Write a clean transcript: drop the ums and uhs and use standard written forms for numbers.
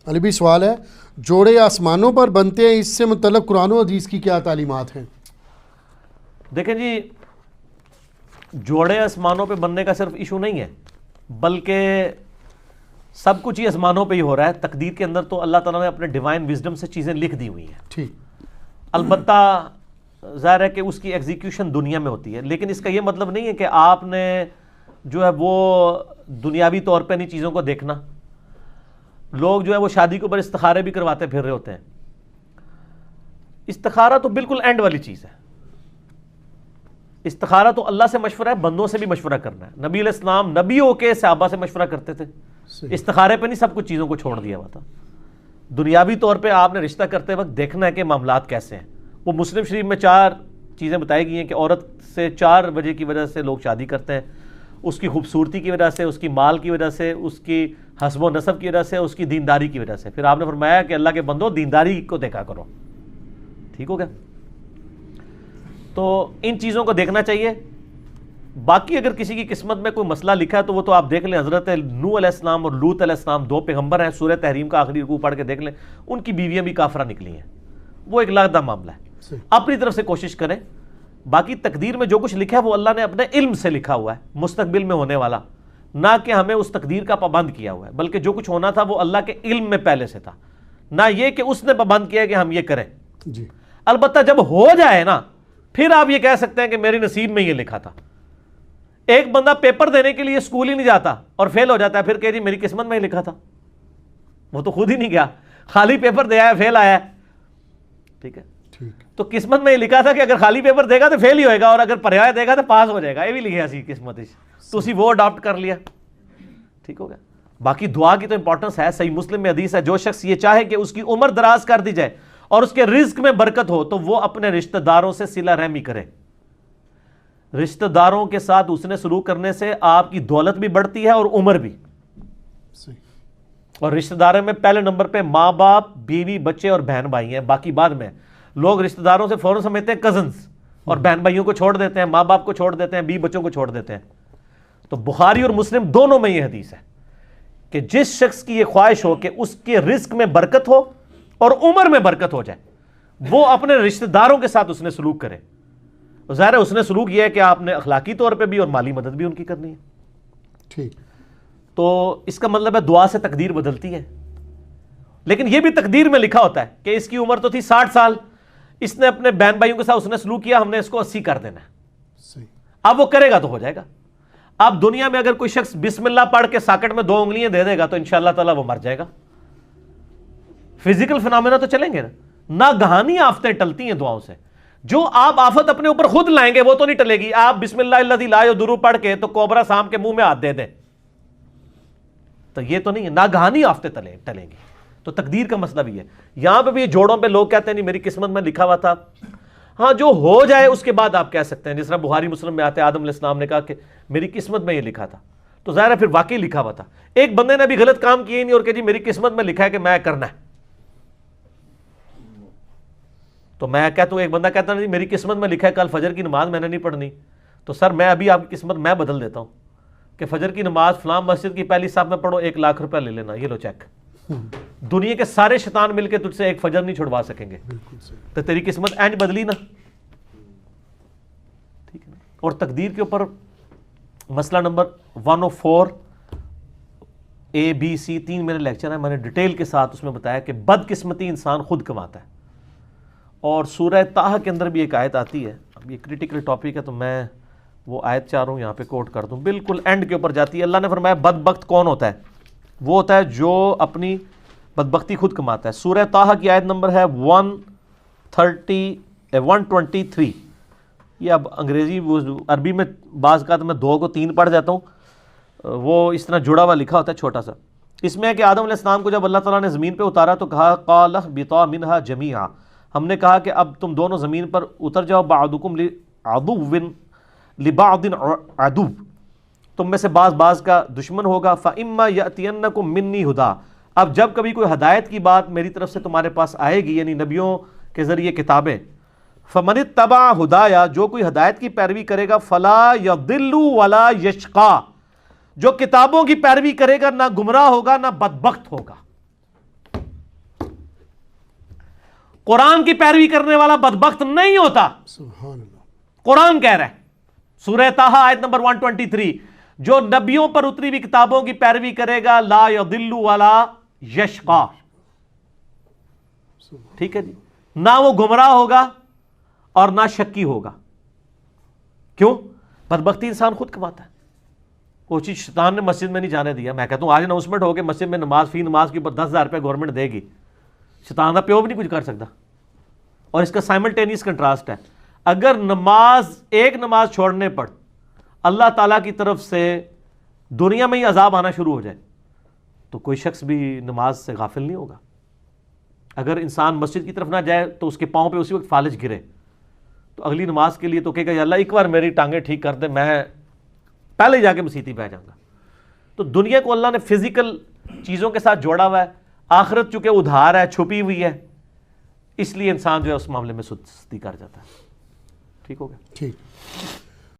علی بھی سوال ہے، جوڑے آسمانوں پر بنتے ہیں، اس سے متعلق قرآن و حدیث کی کیا تعلیمات ہیں؟ دیکھیں جی، جوڑے آسمانوں پہ بننے کا صرف ایشو نہیں ہے، بلکہ سب کچھ ہی آسمانوں پہ ہی ہو رہا ہے۔ تقدیر کے اندر تو اللہ تعالیٰ نے اپنے ڈیوائن وزڈم سے چیزیں لکھ دی ہوئی ہیں، ٹھیک، البتہ ظاہر ہے کہ اس کی ایگزیکیوشن دنیا میں ہوتی ہے، لیکن اس کا یہ مطلب نہیں ہے کہ آپ نے جو ہے وہ دنیاوی طور پہ نہیں چیزوں کو دیکھنا۔ لوگ جو ہے وہ شادی کے اوپر استخارے بھی کرواتے پھر رہے ہوتے ہیں۔ استخارہ تو بالکل اینڈ والی چیز ہے۔ استخارہ تو اللہ سے مشورہ ہے، بندوں سے بھی مشورہ کرنا ہے۔ نبی علیہ السلام نبیوں کے صحابہ سے مشورہ کرتے تھے، استخارے پہ نہیں سب کچھ چیزوں کو چھوڑ دیا ہوا تھا۔ دنیاوی طور پہ آپ نے رشتہ کرتے وقت دیکھنا ہے کہ معاملات کیسے ہیں۔ وہ مسلم شریف میں 4 چیزیں بتائی گئی ہیں کہ عورت سے 4 وجہ کی وجہ سے لوگ شادی کرتے ہیں: اس کی خوبصورتی کی وجہ سے، اس کی مال کی وجہ سے، اس کی حسب و نسب کی وجہ سے، اس کی دینداری کی وجہ سے۔ پھر آپ نے فرمایا کہ اللہ کے بندو دینداری کو دیکھا کرو، ٹھیک ہو گیا؟ تو ان چیزوں کو دیکھنا چاہیے۔ باقی اگر کسی کی قسمت میں کوئی مسئلہ لکھا ہے تو وہ تو آپ دیکھ لیں، حضرت نوح علیہ السلام اور لوط علیہ السلام 2 پیغمبر ہیں، سورہ تحریم کا آخری رکوع پڑھ کے دیکھ لیں، ان کی بیویاں بھی کافرہ نکلی ہیں، وہ ایک علیحدہ معاملہ ہے۔ اپنی طرف سے کوشش کریں، باقی تقدیر میں جو کچھ لکھا ہے وہ اللہ نے اپنے علم سے لکھا ہوا ہے، مستقبل میں ہونے والا، نہ کہ ہمیں اس تقدیر کا پابند کیا ہوا ہے، بلکہ جو کچھ ہونا تھا وہ اللہ کے علم میں پہلے سے تھا، نہ یہ کہ اس نے پابند کیا کہ ہم یہ کریں۔ جی، البتہ جب ہو جائے نا، پھر آپ یہ کہہ سکتے ہیں کہ میری نصیب میں یہ لکھا تھا۔ ایک بندہ پیپر دینے کے لیے اسکول ہی نہیں جاتا اور فیل ہو جاتا ہے، پھر کہ جی میری قسمت میں ہی لکھا تھا، وہ تو خود ہی نہیں گیا، خالی پیپر دے آیا، فیل آیا ہے، ٹھیک ہے؟ تو قسمت میں یہ لکھا تھا کہ اگر خالی پیپر دے گا تو فیل ہی ہوئے گا، اور اگر پڑھایا دے گا تو پاس ہو جائے گا، یہ بھی لکھا سی قسمت، تو اسی وہ اڈاپٹ کر لیا، ٹھیک ہو گیا؟ باقی دعا کی تو امپورٹنس ہے، صحیح مسلم میں حدیث ہے، جو شخص یہ چاہے کہ اس کی عمر دراز کر دی جائے اور اس کے رزق میں برکت ہو تو وہ اپنے رشتہ داروں سے صلہ رحمی کرے۔ رشتہ داروں کے ساتھ اس نے سلوک کرنے سے آپ کی دولت بھی بڑھتی ہے اور عمر بھی۔ اور رشتہ داروں میں پہلے نمبر پہ ماں باپ، بیوی، بچے اور بہن بھائی ہیں، باقی بعد میں۔ لوگ رشتہ داروں سے فوراً سمجھتے ہیں کزنز، اور بہن بھائیوں کو چھوڑ دیتے ہیں، ماں باپ کو چھوڑ دیتے ہیں، بیوی بچوں کو چھوڑ دیتے ہیں۔ تو بخاری اور مسلم دونوں میں یہ حدیث ہے کہ جس شخص کی یہ خواہش ہو کہ اس کے رزق میں برکت ہو اور عمر میں برکت ہو جائے، وہ اپنے رشتہ داروں کے ساتھ اس نے سلوک کرے۔ ظاہر ہے اس نے سلوک یہ ہے کہ آپ نے اخلاقی طور پہ بھی اور مالی مدد بھی ان کی کرنی ہے، ٹھیک۔ تو اس کا مطلب ہے دعا سے تقدیر بدلتی ہے، لیکن یہ بھی تقدیر میں لکھا ہوتا ہے کہ اس کی عمر تو تھی 60 سال، اس نے اپنے بہن بھائیوں کے ساتھ اس نے سلوک کیا، ہم نے اس کو 80 کر دینا ہے۔ اب وہ کرے گا تو ہو جائے گا۔ اب دنیا میں اگر کوئی شخص بسم اللہ پڑھ کے ساکٹ میں 2 انگلیاں دے دے گا تو انشاءاللہ تعالیٰ وہ مر جائے گا۔ فزیکل فنامنا تو چلیں گے نا، گہانی آفتیں ٹلتی ہیں دعاؤں سے۔ جو آپ آفت اپنے اوپر خود لائیں گے وہ تو نہیں ٹلے گی۔ آپ بسم اللہ الذی لا یضر پڑھ کے تو کوبرا سام کے منہ میں ہاتھ دے دیں تو یہ تو نہیں ہے، ناگہانی آفتیں ٹلیں گی۔ تو تقدیر کا مسئلہ بھی ہے۔ یہاں پہ بھی جوڑوں پہ لوگ کہتے ہیں نہیں میری قسمت میں لکھا ہوا تھا، ہاں جو ہو جائے اس کے بعد آپ کہہ سکتے ہیں، جس طرح بخاری مسلم میں آتے ہیں آدم علیہ السلام نے کہا کہ میری قسمت میں یہ لکھا تھا، تو ظاہر ہے پھر واقعی لکھا ہوا تھا۔ ایک بندے نے بھی غلط کام کیے نہیں اور کہ جی میری قسمت میں لکھا ہے کہ میں کرنا ہے، تو میں کہتا ہوں، ایک بندہ کہتا ہے میری قسمت میں لکھا ہے کل فجر کی نماز میں نے نہیں پڑھنی، تو سر میں ابھی آپ کی قسمت میں بدل دیتا ہوں کہ فجر کی نماز فلاں مسجد کی پہلی صف میں پڑھو، 1 لاکھ روپے لے لینا، یہ لو چیک۔ دنیا کے سارے شیطان مل کے تجھ سے ایک فجر نہیں چھڑوا سکیں گے، تو تیری قسمت اینج بدلی نا، ٹھیک ہے نا؟ اور تقدیر کے اوپر مسئلہ نمبر 104 ABC 3 میرے لیکچر ہیں، میں نے ڈیٹیل کے ساتھ اس میں بتایا کہ بدقسمتی انسان خود کماتا ہے۔ اور سورہ طٰہٰ کے اندر بھی ایک آیت آتی ہے، اب یہ کریٹیکل ٹاپک ہے تو میں وہ آیت چاہ رہا ہوں یہاں پہ کوٹ کر دوں، بالکل اینڈ کے اوپر جاتی ہے۔ اللہ نے فرمایا بدبخت کون ہوتا ہے؟ وہ ہوتا ہے جو اپنی بدبختی خود کماتا ہے۔ سورہ طٰہٰ کی آیت نمبر ہے 123، یہ اب انگریزی عربی میں بعض کا تو میں 2 کو 3 پڑھ جاتا ہوں، وہ اس طرح جڑا ہوا لکھا ہوتا ہے چھوٹا سا۔ اس میں ہے کہ آدم علیہ السلام کو جب اللہ تعالیٰ نے زمین پہ اتارا تو کہا قَالَ اهْبِطَا مِنْهَا جَمِيعًا، ہم نے کہا کہ اب تم دونوں زمین پر اتر جاؤ، بَعْضُكُمْ لِبَعْضٍ عَدُوٌّ، تم میں سے بعض کا دشمن ہوگا، فَإِمَّا يَأْتِيَنَّكُم مِّنِّي هُدًى، اب جب کبھی کوئی ہدایت کی بات میری طرف سے تمہارے پاس آئے گی، یعنی نبیوں کے ذریعے کتابیں، فَمَنِ اتَّبَعَ هُدَايَا، جو کوئی ہدایت کی پیروی کرے گا، فَلَا يَضِلُّ وَلَا يَشْقَى، جو کتابوں کی پیروی کرے گا نہ گمراہ ہوگا نہ بدبخت ہوگا۔ قرآن کی پیروی کرنے والا بدبخت نہیں ہوتا. سبحان اللہ. قرآن کہہ رہا ہے سورہ طٰہٰ آیت نمبر 123, جو نبیوں پر اتری ہوئی کتابوں کی پیروی کرے گا لا یضل ولا یشقی. ٹھیک ہے جی, نہ وہ گمراہ ہوگا اور نہ شکی ہوگا. کیوں؟ بدبختی انسان خود کماتا ہے. وہ چیز شیطان نے مسجد میں نہیں جانے دیا. میں کہتا ہوں آج اناؤنسمنٹ ہو کے مسجد میں نماز فی نماز کے اوپر 10,000 روپے گورنمنٹ دے گی, شیطان کا پیو بھی نہیں کچھ کر سکتا. اور اس کا سائملٹینیس کنٹراسٹ ہے, اگر ایک نماز چھوڑنے پر اللہ تعالیٰ کی طرف سے دنیا میں ہی عذاب آنا شروع ہو جائے تو کوئی شخص بھی نماز سے غافل نہیں ہوگا. اگر انسان مسجد کی طرف نہ جائے تو اس کے پاؤں پہ اسی وقت فالج گرے تو اگلی نماز کے لیے تو کہے گا یا اللہ ایک بار میری ٹانگیں ٹھیک کر دے, میں پہلے جا کے مسیتی پہ جاؤں گا. تو دنیا کو اللہ نے فزیکل چیزوں کے ساتھ جوڑا ہوا ہے, آخرت چونکہ ادھار ہے, چھپی ہوئی ہے, اس لیے انسان جو ہے اس معاملے میں سستی کر جاتا ہے. ٹھیک ہو گیا. ٹھیک.